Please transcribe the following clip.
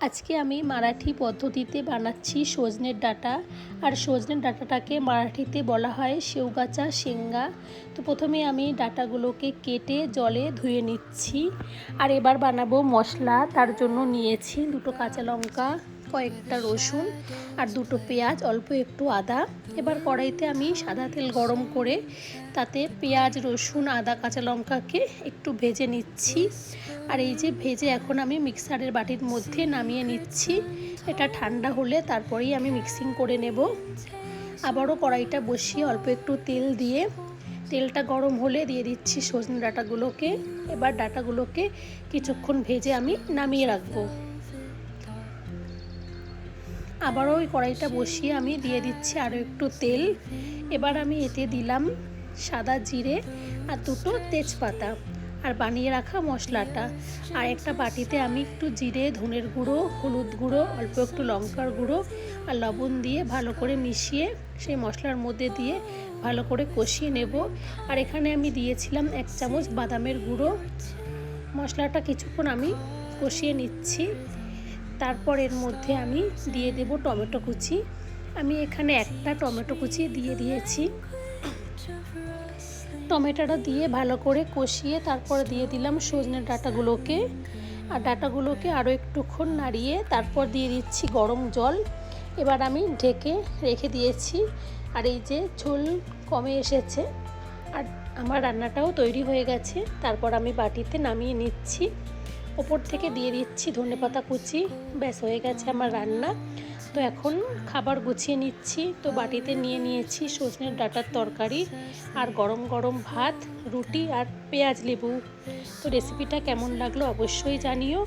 আজকে আমি মারাঠি পদ্ধতিতে বানাচ্ছি সজনের ডাঁটা। আর সজনের ডাঁটাটাকে মারাঠিতে বলা হয় শেওগাচা শেঙ্গা। তো প্রথমে আমি ডাঁটাগুলোকে কেটে জলে ধুয়ে নিচ্ছি। আর এবার বানাবো মশলা। তার জন্য নিয়েছি 2টো কাঁচা লঙ্কা, কয়েকটা রসুন আর 2টো পেঁয়াজ, অল্প একটু আদা। এবার কড়াইতে আমি সাদা তেল গরম করে তাতে পেঁয়াজ, রসুন, আদা, কাঁচা লঙ্কাকে একটু ভেজে নিচ্ছি। আর এই যে ভেজে এখন আমি মিক্সারের বাটির মধ্যে নামিয়ে নিচ্ছি। এটা ঠান্ডা হলে তারপরেই আমি মিক্সিং করে নেব। আবারও কড়াইটা বসিয়ে অল্প একটু তেল দিয়ে তেলটা গরম হলে দিয়ে দিচ্ছি সজনে ডাঁটাগুলোকে। এবার ডাঁটাগুলোকে কিছুক্ষণ ভেজে আমি নামিয়ে রাখবো। আবারও ওই কড়াইটা বসিয়ে আমি দিয়ে দিচ্ছি আরও একটু তেল। এবার আমি এতে দিলাম সাদা জিরে আর 2টো তেজপাতা আর বানিয়ে রাখা মশলাটা। আর একটা বাটিতে আমি একটু জিরে, ধনের গুঁড়ো, হলুদ গুঁড়ো, অল্প একটু লঙ্কার গুঁড়ো আর লবণ দিয়ে ভালো করে মিশিয়ে সেই মশলার মধ্যে দিয়ে ভালো করে কষিয়ে নেব। আর এখানে আমি দিয়েছিলাম 1 চামচ বাদামের গুঁড়ো। মশলাটা কিছুক্ষণ আমি কষিয়ে নিচ্ছি। তারপর এর মধ্যে আমি দিয়ে দেব টমেটো কুচি। আমি এখানে একটা টমেটো কুচি দিয়ে দিয়েছি। টমেটোটা দিয়ে ভালো করে কষিয়ে তারপর দিয়ে দিলাম সজনের ডাঁটাগুলোকে। আর ডাঁটাগুলোকে আরও একটুক্ষণ নাড়িয়ে তারপর দিয়ে দিচ্ছি গরম জল। এবার আমি ঢেকে রেখে দিয়েছি। আর এই যে ঝোল কমে এসেছে আর আমার রান্নাটাও তৈরি হয়ে গেছে। তারপর আমি বাটিতে নামিয়ে নিচ্ছি। ওপর থেকে দিয়ে দিচ্ছি ধনেপাতা কুচি। ব্যাস হয়ে গেছে আমার রান্না। তো এখন খাবার গুছিয়ে নিচ্ছি। তো বাটিতে নিয়ে নিয়েছি সজনের ডাঁটার তরকারি আর গরম গরম ভাত, রুটি আর পেঁয়াজ লেবু। তো রেসিপিটা কেমন লাগলো অবশ্যই জানিও।